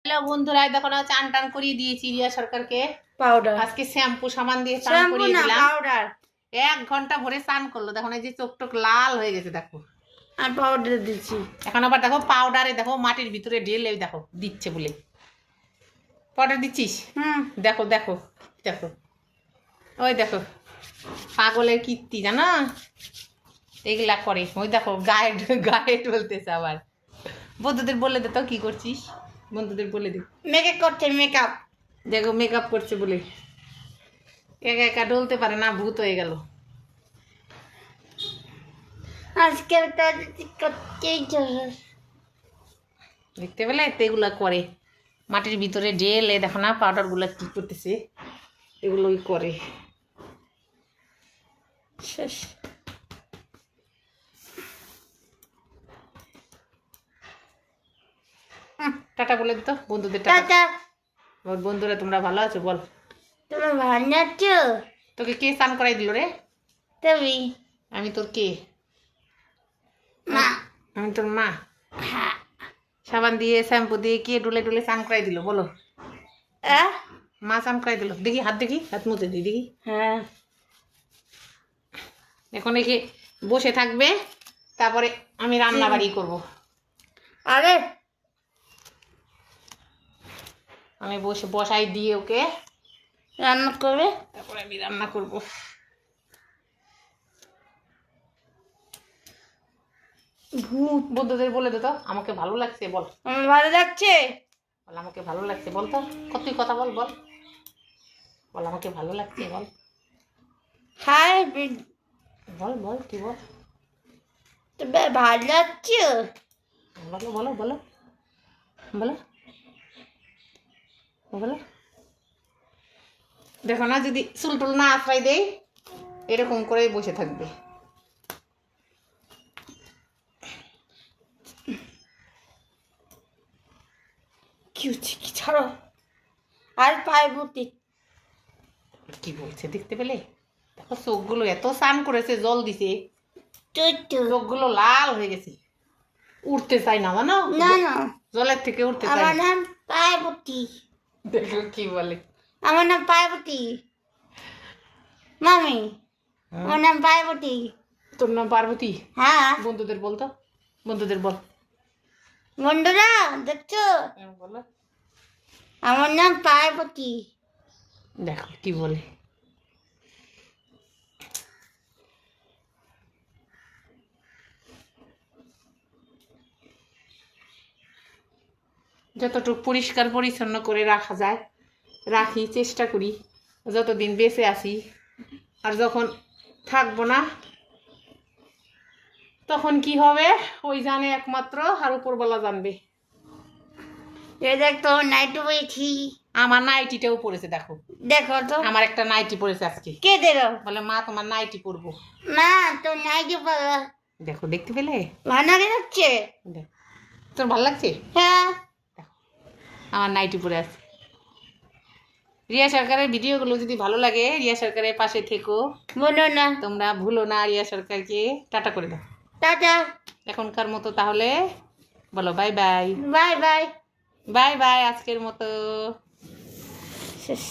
Hello বন্ধুরা, দেখো না চান টান করিয়ে দিয়েছি রিয়া সরকারকে। পাউডার আজকে শ্যাম্পু সাবান দিয়ে চান করিয়ে দিলাম। পাউডার 1 ঘন্টা ভরে চান করলো। দেখো না, এই যে চোখ টোক লাল হয়ে গেছে। দেখো আর পাউডার দিচ্ছি। এখন আবার দেখো পাউডারে দেখো মাটির ভিতরে ঢেলে দেখো দিচ্ছে বলে। পাউডার দিচ্ছিস? দেখো দেখো দেখো, ওই দেখো পাগলের কীর্তি জানো, এগুলা করে। ওই দেখো গায়ে গায়ে টলতেছে আবার। বন্ধুদের বলে দে তো কি করছিস, বন্ধুদের বলে দে। মেকআপ করছে, মেকআপ দেখো মেকআপ করছে বলে একা একা ডলতে পারে না, ভূত হয়ে গেল। আজকাল কাজ করতেই চলে। দেখতে পেলে তো এগুলো করে মাটির ভিতরে ঢেলে। দেখো না পাউডার গুলা কি করতেছে, এগুলোই করে। শেষ। টাটা বলে দিত বন্ধুদের। টাটা। টাটা। বল বন্ধুরা, তোমরা ভালো আছো? বল তুমি ভালো আছো? তোকে কে স্নান করাই দিল রে? তুমি? আমি তোর কে? মা। আমি তোর মা। সাবান দিয়ে শ্যাম্পু দিয়ে কে ডুলে ডুলে স্নান করাই দিল বলো? মা স্নান করাই দিল। দেখি হাত, দেখি হাত মুছে দিই দেখি। হ্যাঁ। এখন একে বসে থাকবে, তারপরে আমি রান্না বাড়ি করবো। আরে আমি বসাই দিয়ে ওকে রান্না করবে, তারপরে আমি রান্না করবো। ভূত। বন্ধুদের বলে দে তো আমাকে ভালো লাগছে বল। আমার ভালো লাগছে। বল আমাকে ভালো লাগছে বল তো, কতই কথা বল। বল বল আমাকে ভালো লাগছে বল। হাই বল বল কি বল। তুমি ভালো লাগছে। বলো বলো বলো বলো বলো। দেখো না, যদি চুল টুল না আশ্রয় দেই এরকম করেই বসে থাকবে। কি হচ্ছে, কি ছাড়ো। আর পাইবতি কি বলছে দেখতে পেলে? দেখো চোখগুলো এত স্নান করেছে, জল দিছে, চোখগুলো লাল হয়ে গেছে। উঠতে চাই না জানো, না না, জলের থেকে উঠতে চাই আমার না। নাম পাইবতি। দেখো কি বলে। আমার নাম পাইবতি মামি। আমার নাম পাইবতি। তোর নাম পার্বতী? হ্যাঁ। বন্ধুদের বলতো, বন্ধুদের বল। বন্ধুরা দেখছো, বলো। আমার নাম পার্বতী। দেখো কি বলে। যতটুকু পরিষ্কার পরিচ্ছন্ন করে রাখা যায় রাখি, চেষ্টা করি যতদিন বেঁচে আছি। আর যখন থাকবো না তখন কি হবে ওই জানে একমাত্র, আর উপরবেলা জানবে। এই দেখতো নাইটু বইছি। আমার নাইটিটাও পড়েছে দেখো। দেখো তো আমার একটা নাইটি পড়েছে আজকে। কে দিল? বলে মা তোমার নাইটি পরবো। না তো নাইটু পাবা। দেখো দেখতে পেলে? ভালো লাগছে। দেখ, তোর ভালো লাগছে? হ্যাঁ। আমার নাইটি পরে আছে। রিয়া সরকারের ভিডিওগুলো যদি ভালো লাগে রিয়া সরকারের পাশে থেকো, বলো না, তোমরা ভুলো না রিয়া সরকারকে টাটা করে দাও টাটা। এখনকার মতো। তাহলে বলো bye bye. Bye bye. Bye bye আজকের মতো। শেষ।